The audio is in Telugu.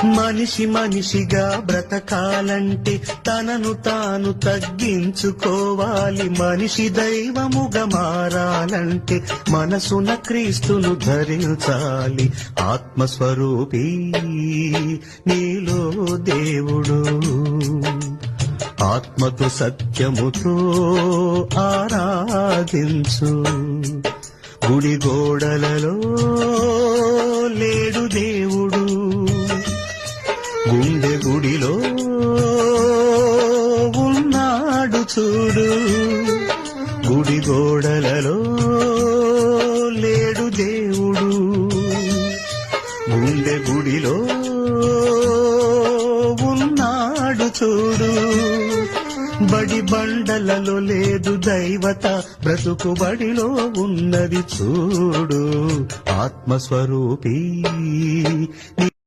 మనిషి మనిషిగా బ్రతకాలంటే తనను తాను తగ్గించుకోవాలి. మనిషి దైవముగా మారాలంటే మనసున క్రీస్తును ధరించాలి. ఆత్మస్వరూపీ నీలో దేవుడు, ఆత్మతో సత్యముతో ఆరాధించు. గుడి గోడలలో లేడు దేవుడు, గుండె గుడిలో ఉన్నాడు చూడు. గుడి గోడలలో లేడు దేవుడు, గుండె గుడిలో ఉన్నాడు చూడు. బడి బండలలో లేదు దైవత, బ్రతుకు బడిలో ఉన్నది చూడు. ఆత్మస్వరూపీ